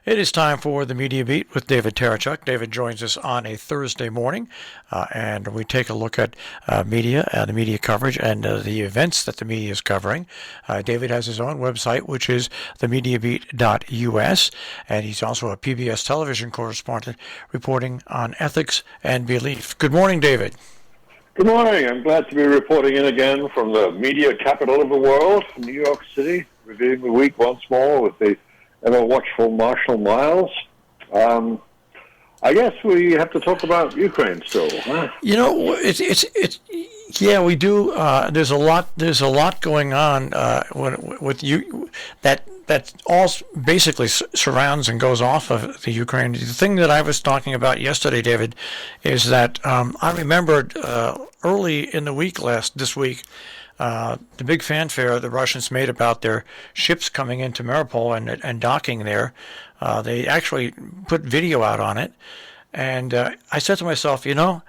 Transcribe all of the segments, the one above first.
It is time for the Media Beat with David Tereshchuk. David joins us on a Thursday morning, and we take a look at media, the media coverage, and the events that the media is covering. David has his own website, which is themediabeat.us, and he's also a PBS television correspondent reporting on ethics and belief. Good morning, David. Good morning. I'm glad to be reporting in again from the media capital of the world, New York City, reviewing the week once more with the ever-watchful Marshall Miles. I guess we have to talk about Ukraine still, huh? You know, yeah, we do. There's a lot going on with you that all basically surrounds and goes off of the Ukraine. The thing that I was talking about yesterday, David, is that I remembered early in the week this week. The big fanfare the Russians made about their ships coming into Mariupol and docking there. They actually put video out on it, and I said to myself, you know,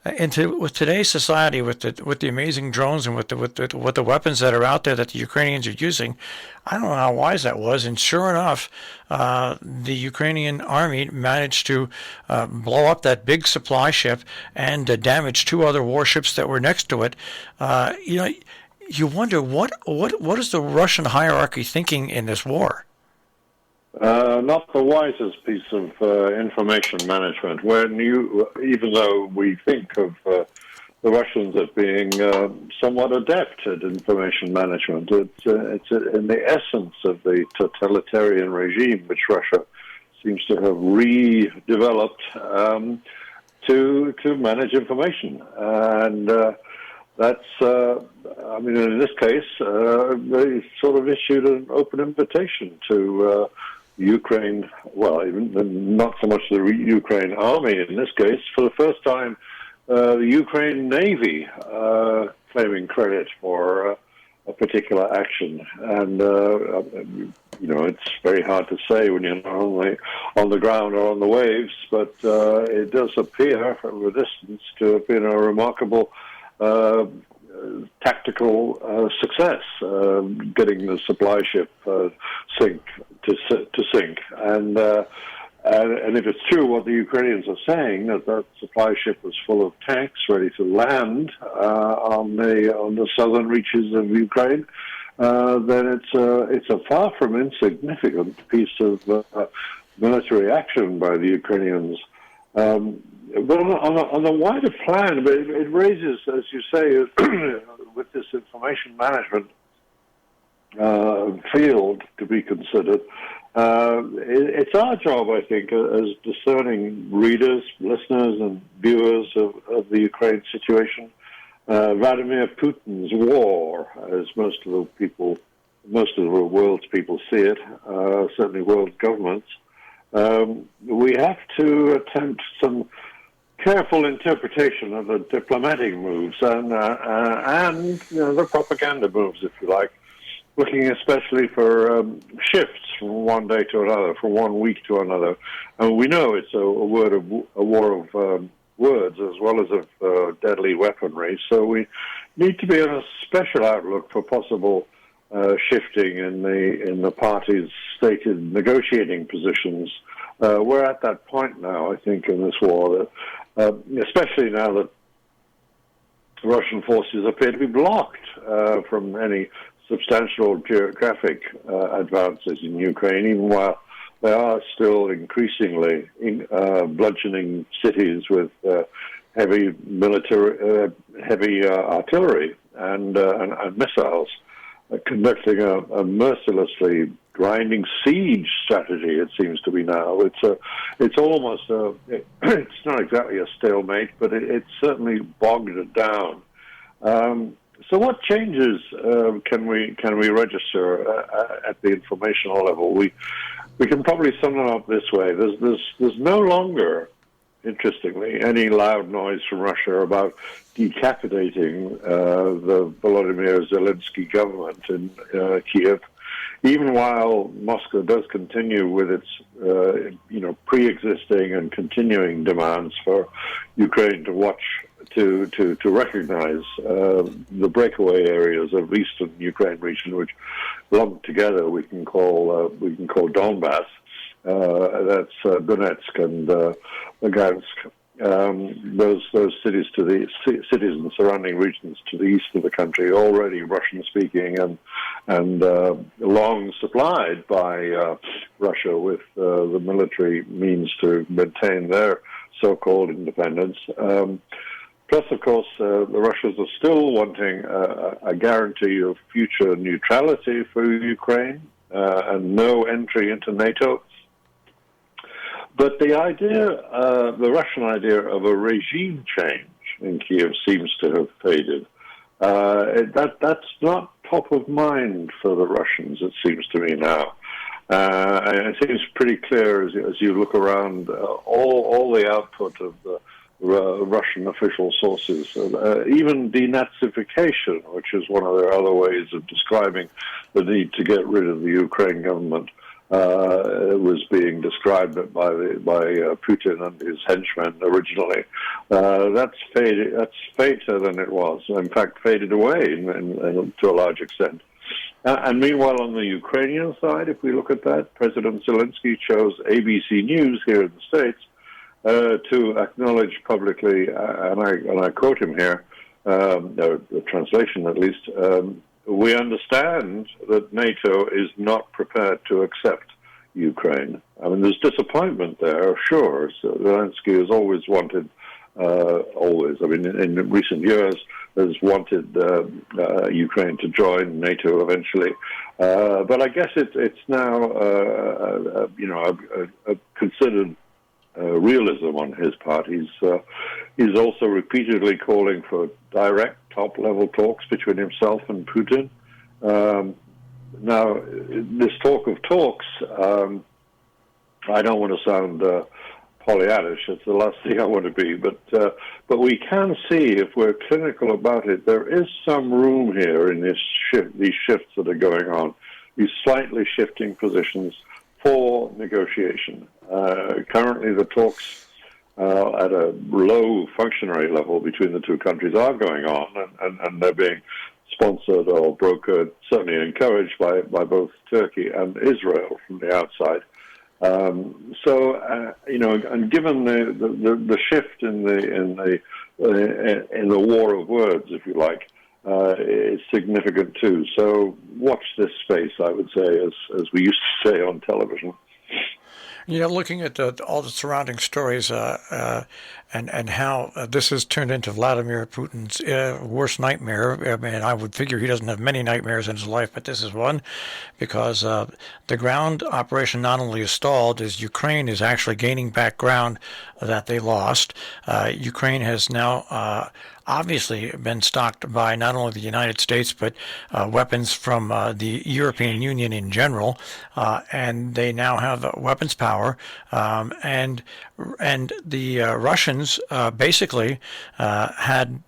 with today's society, with the amazing drones and with the weapons that are out there that the Ukrainians are using, I don't know how wise that was. And sure enough, the Ukrainian army managed to blow up that big supply ship and damage two other warships that were next to it. You know, you wonder what is the Russian hierarchy thinking in this war? Not the wisest piece of information management. Even though we think of the Russians as being somewhat adept at information management, it's in the essence of the totalitarian regime which Russia seems to have redeveloped to manage information, and that's. I mean, in this case, they sort of issued an open invitation to Ukraine, well, even not so much the Ukraine army in this case, for the first time, the Ukraine Navy claiming credit for a particular action. And, you know, it's very hard to say when you're not on the ground or on the waves, but it does appear from a distance to have been a remarkable tactical success, getting the supply ship sink, and if it's true what the Ukrainians are saying, that supply ship was full of tanks ready to land on the southern reaches of Ukraine, then it's a far from insignificant piece of military action by the Ukrainians. But on the wider plan, it raises, as you say, with this information management field to be considered, it's our job, I think, as discerning readers, listeners, and viewers of the Ukraine situation. Vladimir Putin's war, as most of the world's people see it, certainly world governments, we have to attempt some careful interpretation of the diplomatic moves and you know, the propaganda moves, if you like, looking especially for shifts from one day to another, from 1 week to another. And we know it's a war of words as well as of deadly weaponry. So we need to be on a special outlook for possible shifting in the parties' stated negotiating positions. We're at that point now, I think, in this war, that especially now that Russian forces appear to be blocked from any substantial geographic advances in Ukraine, even while they are still increasingly bludgeoning cities with heavy artillery and missiles, conducting a mercilessly grinding siege strategy. It seems to be now. It's almost it's not exactly a stalemate, but it's certainly bogged it down. So what changes can we register at the informational level? We can probably sum them up this way. There's no longer, interestingly, any loud noise from Russia about decapitating the Volodymyr Zelensky government in Kiev, even while Moscow does continue with its pre-existing and continuing demands for Ukraine to recognize the breakaway areas of eastern Ukraine region, which lumped together we can call Donbass, that's Donetsk and Lugansk. Those cities cities and surrounding regions to the east of the country, already Russian-speaking and long supplied by Russia with the military means to maintain their so-called independence. Plus, of course, the Russians are still wanting a guarantee of future neutrality for Ukraine and no entry into NATO. But the Russian idea of a regime change in Kiev seems to have faded. That's not top of mind for the Russians, it seems to me now. And it seems pretty clear as you look around all the output of the Russian official sources, even denazification, which is one of their other ways of describing the need to get rid of the Ukraine government. Was being described by Putin and his henchmen originally. That's faded. That's fainter than it was. In fact, faded away to a large extent. And meanwhile, on the Ukrainian side, if we look at that, President Zelensky chose ABC News here in the States to acknowledge publicly, and I quote him here, the translation at least. We understand that NATO is not prepared to accept Ukraine. I mean, there's disappointment there, sure. So Zelensky has always wanted, in recent years, has wanted Ukraine to join NATO eventually. But I guess it's now, a considered realism on his part. He's also repeatedly calling for direct top-level talks between himself and Putin. Now, this talk of talks, I don't want to sound Pollyannish. It's the last thing I want to be. But we can see, if we're clinical about it, there is some room here in these shifts that are going on, these slightly shifting positions for negotiation. Currently, the talks at a low functionary level between the two countries are going on, and they're being sponsored or brokered, certainly encouraged by both Turkey and Israel from the outside. And given the shift in the war of words, if you like, is significant too. So watch this space, I would say, as we used to say on television. Looking at all the surrounding stories and how this has turned into Vladimir Putin's worst nightmare. I mean, I would figure he doesn't have many nightmares in his life, but this is one, because the ground operation not only is stalled, as Ukraine is actually gaining back ground that they lost. Ukraine has now obviously been stocked by not only the United States, but weapons from the European Union in general, and they now have weapons power, and the Russians basically had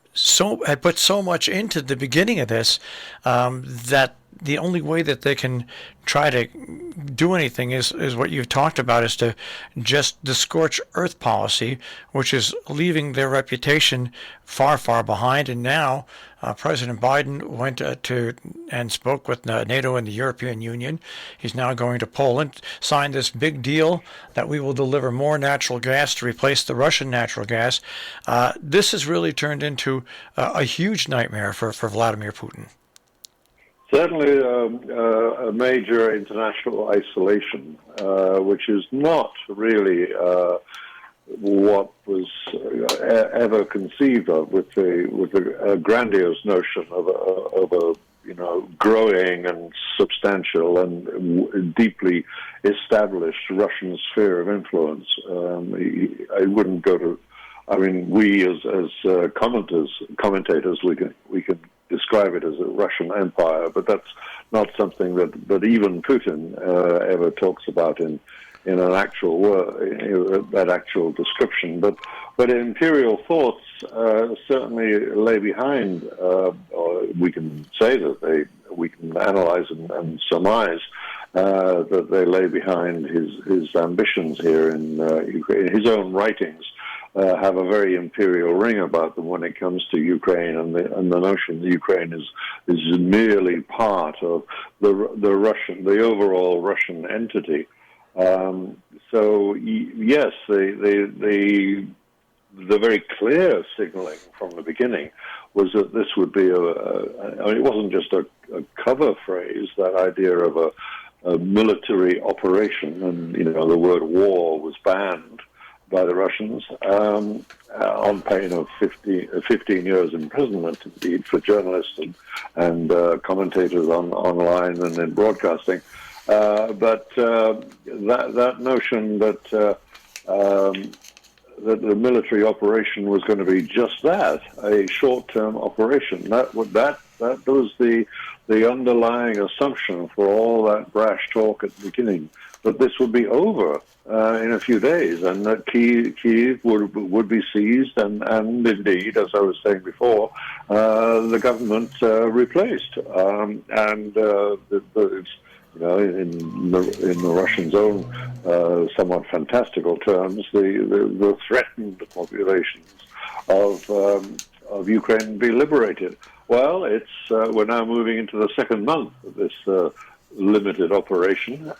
put so much into the beginning of this that the only way that they can try to do anything is what you've talked about, is to just the scorched earth policy, which is leaving their reputation far, far behind. And now President Biden went to and spoke with NATO and the European Union. He's now going to Poland, signed this big deal that we will deliver more natural gas to replace the Russian natural gas. This has really turned into a huge nightmare for Vladimir Putin. Certainly a major international isolation, which is not really what was ever conceived of with the grandiose notion of a growing and substantial and deeply established Russian sphere of influence. I wouldn't go to. I mean, we as commentators, we can describe it as a Russian empire, but that's not something that even Putin ever talks about in an actual word, that actual description. But imperial thoughts certainly lay behind, or we can say that we can analyze and surmise that they lay behind his ambitions here in Ukraine. His own writings have a very imperial ring about them when it comes to Ukraine, and the notion that Ukraine is merely part of the overall Russian entity. Yes, the very clear signaling from the beginning was that this would be it wasn't just a cover phrase, that idea of a military operation, and the word war was banned by the Russians on pain of 15 years imprisonment, indeed, for journalists and commentators online and in broadcasting. But that notion that that the military operation was going to be just that, a short-term operation, that was the underlying assumption for all that brash talk at the beginning, that this would be over in a few days, and that Kyiv would be seized, and indeed, as I was saying before, the government replaced, in the Russians' own somewhat fantastical terms, the threatened populations of Ukraine be liberated. Well, we're now moving into the second month of this limited operation.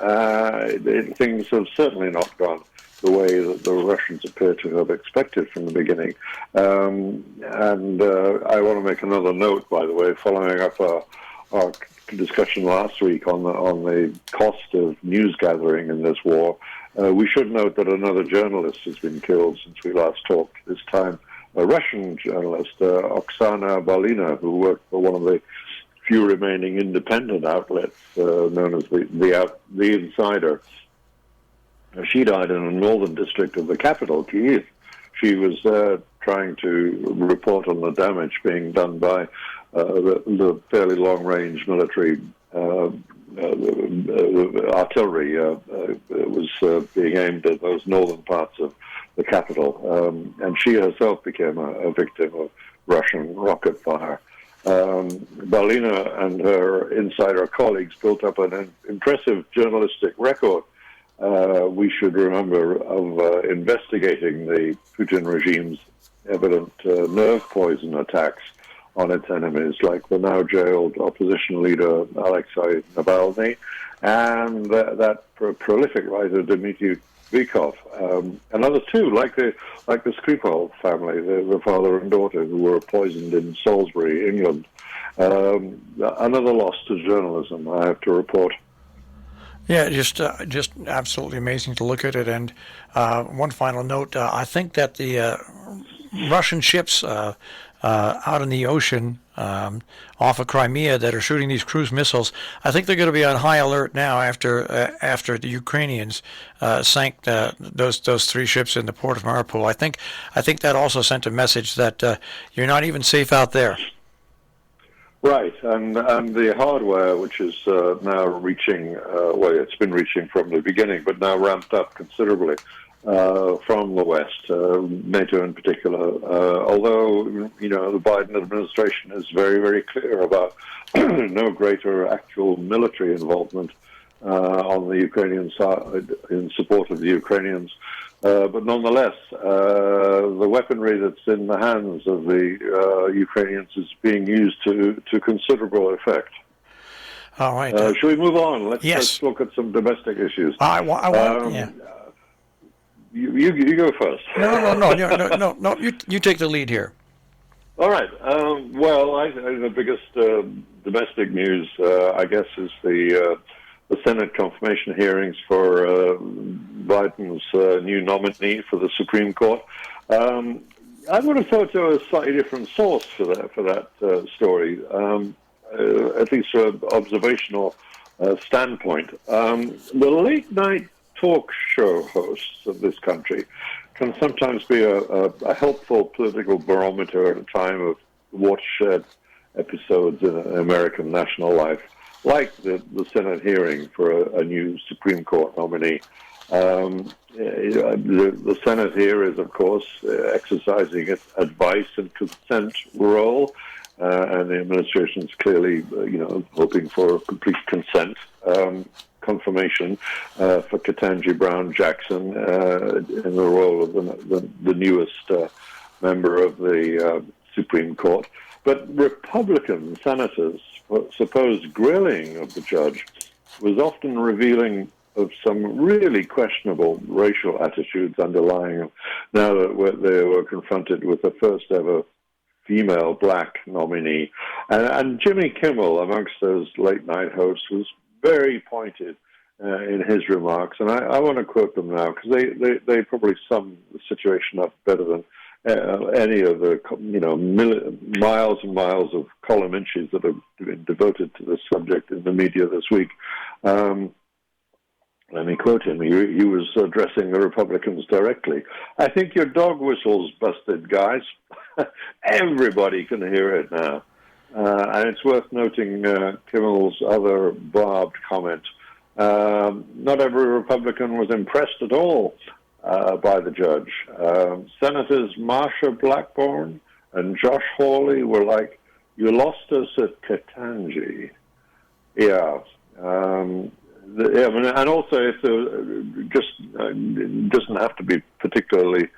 Things have certainly not gone the way that the Russians appear to have expected from the beginning. And I want to make another note, by the way, following up our discussion last week on the cost of news gathering in this war. We should note that another journalist has been killed since we last talked, this time a Russian journalist, Oksana Balina, who worked for one of the few remaining independent outlets known as the Insider. She died in a northern district of the capital, Kyiv. She was trying to report on the damage being done by the fairly long-range military artillery was being aimed at those northern parts of the capital, and she herself became a victim of Russian rocket fire. Balina and her insider colleagues built up an impressive journalistic record, we should remember, of investigating the Putin regime's evident nerve poison attacks on its enemies, like the now jailed opposition leader Alexei Navalny and that prolific writer Dmitry Vikov, and others too, like the Skripal family, the father and daughter who were poisoned in Salisbury, England. Another loss to journalism, I have to report. Yeah, just absolutely amazing to look at it. And one final note: I think that the Russian ships out in the ocean off of Crimea that are shooting these cruise missiles, I think they're going to be on high alert now after the Ukrainians sank those three ships in the port of Mariupol. I think that also sent a message that you're not even safe out there. Right, and the hardware, which is now reaching, it's been reaching from the beginning, but now ramped up considerably from the West, NATO in particular. Although, the Biden administration is very, very clear about no greater actual military involvement on the Ukrainian side in support of the Ukrainians. But nonetheless, the weaponry that's in the hands of the Ukrainians is being used to considerable effect. All right. Shall we move on? Let's look at some domestic issues. I want. Yeah. You go first. No. You take the lead here. All right. The biggest domestic news, I guess, is the Senate confirmation hearings for Biden's new nominee for the Supreme Court. I would have thought there was a slightly different source for that story, at least from an observational standpoint. The late-night talk show hosts of this country can sometimes be a helpful political barometer at a time of watershed episodes in American national life, like the Senate hearing for a new Supreme Court nominee. The Senate here is, of course, exercising its advice and consent role, and the administration is clearly, hoping for complete consent confirmation for Ketanji Brown Jackson in the role of the newest member of the Supreme Court. But Republican senators' supposed grilling of the judge was often revealing some really questionable racial attitudes underlying them. Now that they were confronted with the first ever female black nominee, and Jimmy Kimmel, amongst those late night hosts, was very pointed in his remarks, and I want to quote them now because they probably sum the situation up better than any of the miles and miles of column inches that have been devoted to this subject in the media this week. Let me quote him. He was addressing the Republicans directly. "I think your dog whistle's busted, guys. Everybody can hear it now." And it's worth noting Kimmel's other barbed comment. Not every Republican was impressed at all by the judge. Senators Marsha Blackburn and Josh Hawley were like, "You lost us at Ketanji." Yeah. And also, if it doesn't have to be particularly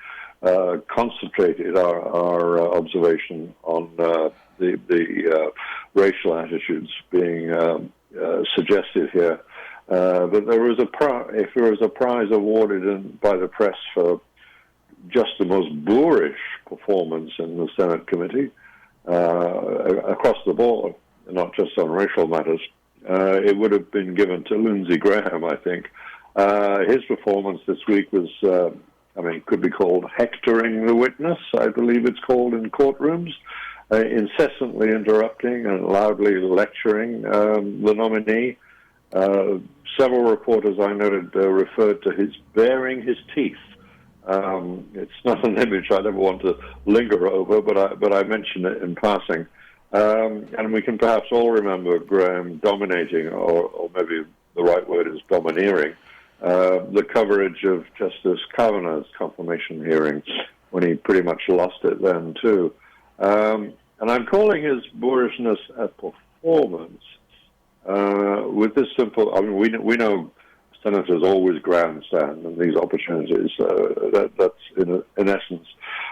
concentrated, our observation on the racial attitudes being suggested here. But if there was a prize awarded by the press for just the most boorish performance in the Senate committee across the board, not just on racial matters, it would have been given to Lindsey Graham, I think. His performance this week was, could be called hectoring the witness, I believe it's called in courtrooms, incessantly interrupting and loudly lecturing the nominee. Several reporters I noted referred to his baring his teeth. It's not an image I'd ever want to linger over, but I mention it in passing. And we can perhaps all remember Graham dominating, or maybe the right word is domineering, the coverage of Justice Kavanaugh's confirmation hearing, when he pretty much lost it then too. And I'm calling his boorishness a performance with this simple. We know senators always grandstand in these opportunities. That's in essence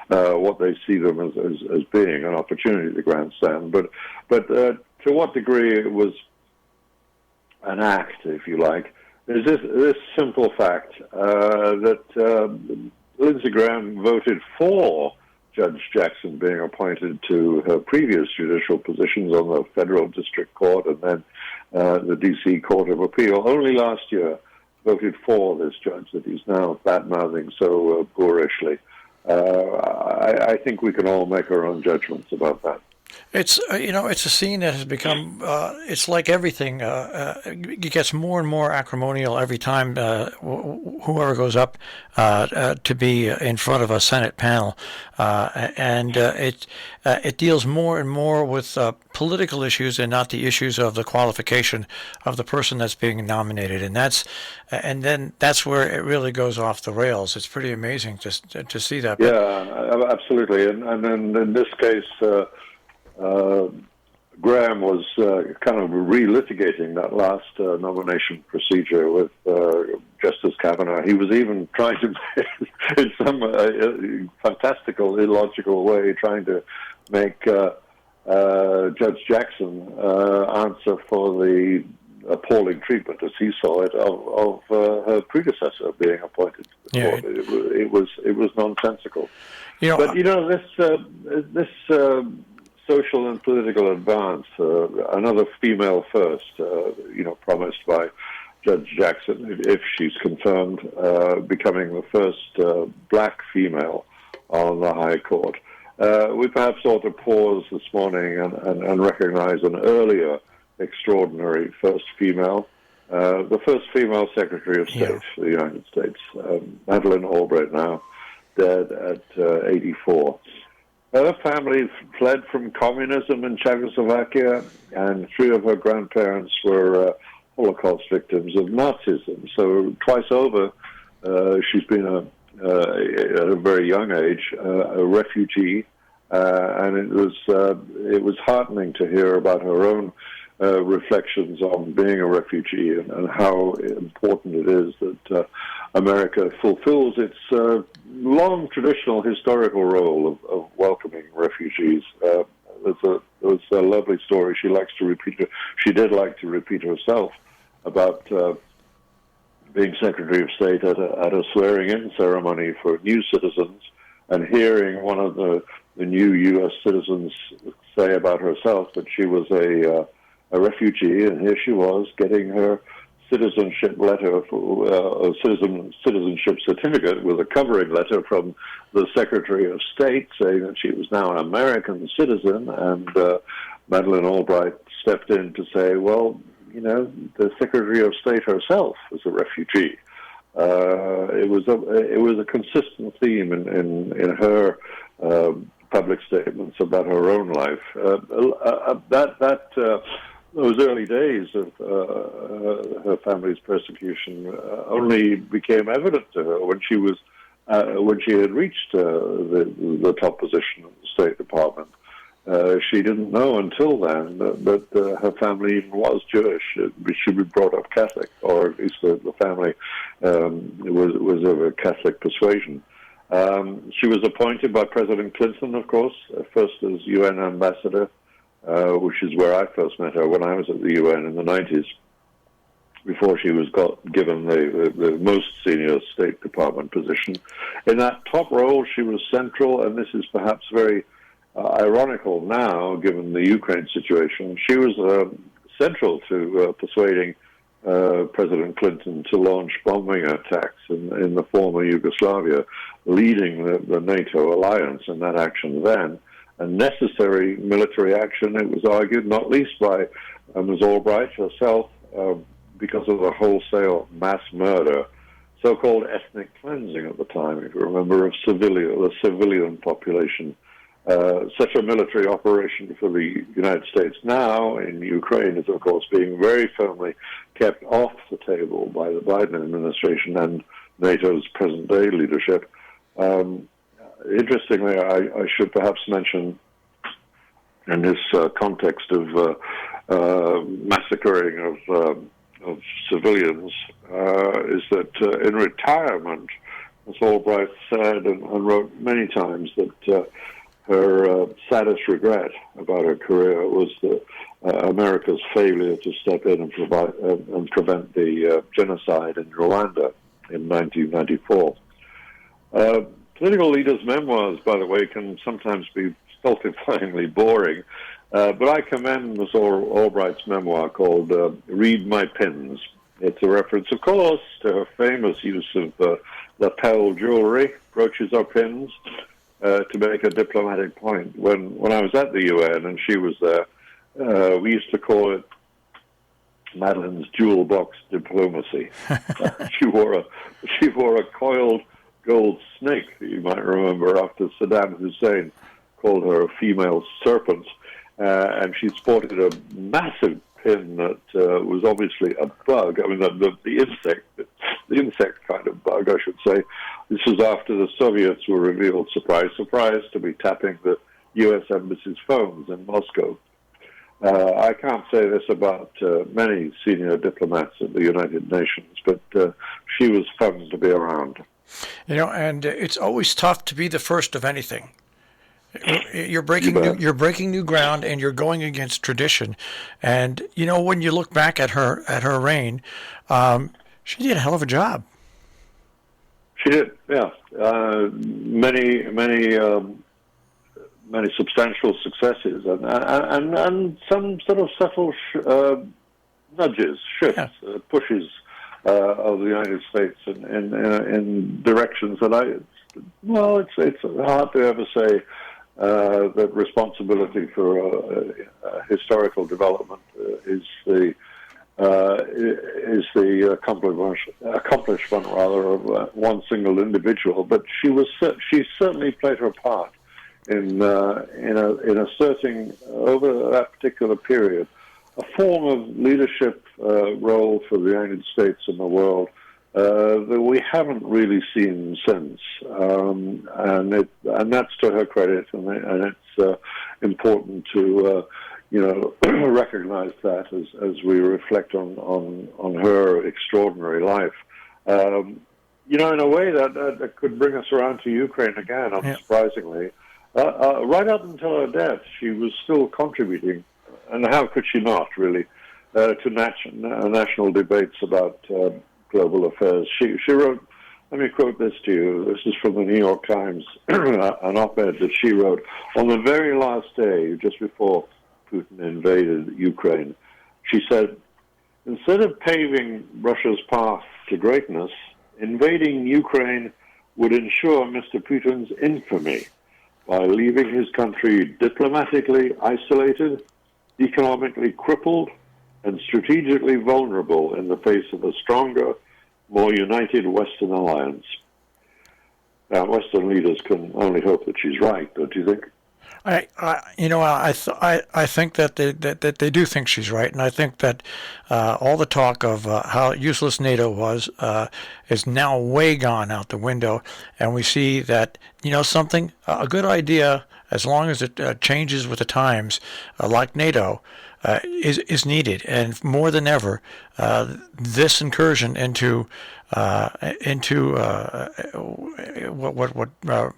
what they see them as being, an opportunity to grandstand. But to what degree it was an act, if you like, is this simple fact that Lindsey Graham voted for Judge Jackson being appointed to her previous judicial positions on the federal district court and then the D.C. Court of Appeal. Only last year voted for this judge that he's now bad-mouthing so boorishly. I think we can all make our own judgments about that. It's it's a scene that has become it's like everything. It gets more and more acrimonial every time whoever goes up to be in front of a Senate panel, and it deals more and more with political issues and not the issues of the qualification of the person that's being nominated, and then that's where it really goes off the rails. It's pretty amazing to see that. Yeah, absolutely, and then in this case. Graham was kind of relitigating that last nomination procedure with Justice Kavanaugh. He was even trying to, in some fantastical, illogical way, trying to make Judge Jackson answer for the appalling treatment, as he saw it, of her predecessor being appointed to the court. It was nonsensical. But this social and political advance, another female first, promised by Judge Jackson, if she's confirmed, becoming the first black female on the High Court. We perhaps ought to pause this morning and recognize an earlier extraordinary first female, the first female Secretary of State for the United States, Madeleine Albright, now dead at 84. Her family fled from communism in Czechoslovakia, and 3 of her grandparents were Holocaust victims of Nazism. So twice over, she's been, at a very young age, a refugee, and it was heartening to hear about her own reflections on being a refugee and how important it is that America fulfills its long traditional historical role of welcoming refugees. There's a lovely story she likes to repeat. She did like to repeat herself about being Secretary of State at a swearing-in ceremony for new citizens and hearing one of the new U.S. citizens say about herself that she was a refugee, and here she was getting her citizenship letter, citizenship certificate with a covering letter from the Secretary of State saying that she was now an American citizen, and Madeleine Albright stepped in to say, well, the Secretary of State herself was a refugee. It was a consistent theme in her public statements about her own life. Those early days of her family's persecution only became evident to her when she had reached the top position in the State Department. She didn't know until then that her family even was Jewish. She'd been brought up Catholic, or at least the family was of a Catholic persuasion. She was appointed by President Clinton, of course, first as UN ambassador, which is where I first met her when I was at the UN in the 90s, before she was given the most senior State Department position. In that top role, she was central, and this is perhaps very ironical now, given the Ukraine situation. She was central to persuading President Clinton to launch bombing attacks in the former Yugoslavia, leading the NATO alliance in that action then. A necessary military action, it was argued, not least by Ms. Albright herself, because of the wholesale mass murder, so-called ethnic cleansing at the time, if you remember, of the civilian population. Such a military operation for the United States now in Ukraine is, of course, being very firmly kept off the table by the Biden administration and NATO's present-day leadership. Interestingly, I should perhaps mention, in this context of massacring of civilians, is that in retirement, Ms. Albright said and wrote many times that her saddest regret about her career was America's failure to step in and prevent the genocide in Rwanda in 1994. Political leaders' memoirs, by the way, can sometimes be stultifyingly boring, but I commend Ms. Albright's memoir called Read My Pins. It's a reference, of course, to her famous use of lapel jewelry, brooches or pins, to make a diplomatic point. When I was at the UN and she was there, we used to call it Madeleine's jewel box diplomacy. She wore a coiled gold snake, that you might remember, after Saddam Hussein called her a female serpent, and she sported a massive pin that was obviously a bug. I mean, the insect kind of bug, I should say. This was after the Soviets were revealed, surprise, surprise, to be tapping the U.S. Embassy's phones in Moscow. I can't say this about many senior diplomats at the United Nations, but she was fun to be around. And it's always tough to be the first of anything. You're breaking new ground, and you're going against tradition. And when you look back at her reign, she did a hell of a job. She did, yeah. Many substantial successes, and some sort of subtle nudges, shifts, pushes of the United States in directions that it's hard to ever say that responsibility for historical development is the accomplishment rather of one single individual. But she certainly played her part in asserting over that particular period a form of leadership role for the United States and the world that we haven't really seen since, and that's to her credit, and it's important to recognize that as we reflect on her extraordinary life. In a way that could bring us around to Ukraine again, unsurprisingly. Right up until her death, she was still contributing, and how could she not, really, to national debates about global affairs. She wrote, let me quote this to you. This is from the New York Times, an op-ed that she wrote on the very last day, just before Putin invaded Ukraine. She said, instead of paving Russia's path to greatness, invading Ukraine would ensure Mr. Putin's infamy by leaving his country diplomatically isolated, economically crippled, and strategically vulnerable in the face of a stronger, more united Western alliance. Now, Western leaders can only hope that she's right, don't you think? I think that they do think she's right, and I think that all the talk of how useless NATO was is now way gone out the window, and we see that something, a good idea, as long as it changes with the times, like NATO, is needed, and more than ever, this incursion into what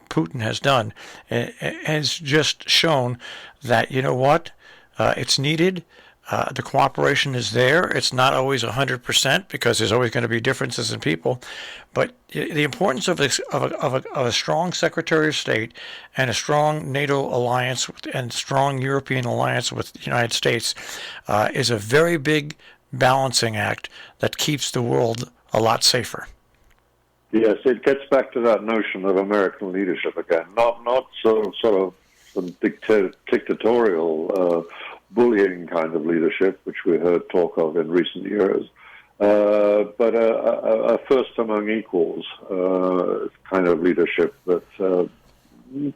Putin has done has just shown that it's needed. The cooperation is there. It's not always 100% because there's always going to be differences in people, but the importance of a strong Secretary of State and a strong NATO alliance and strong European alliance with the United States is a very big balancing act that keeps the world a lot safer. Yes, it gets back to that notion of American leadership again, not sort of some dictatorial bullying kind of leadership, which we heard talk of in recent years, but a first among equals kind of leadership that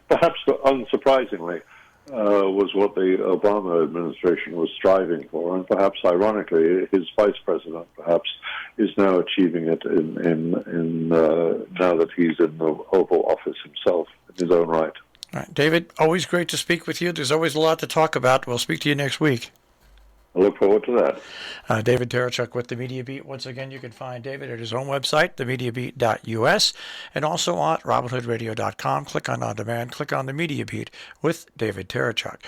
perhaps unsurprisingly was what the Obama administration was striving for, and perhaps ironically, his vice president perhaps is now achieving it in now that he's in the Oval Office himself in his own right. All right, David, always great to speak with you. There's always a lot to talk about. We'll speak to you next week. I look forward to that. David Tereshchuk with the Media Beat. Once again, you can find David at his own website, themediabeat.us, and also at robinhoodradio.com. Click on demand, click on the Media Beat with David Tereshchuk.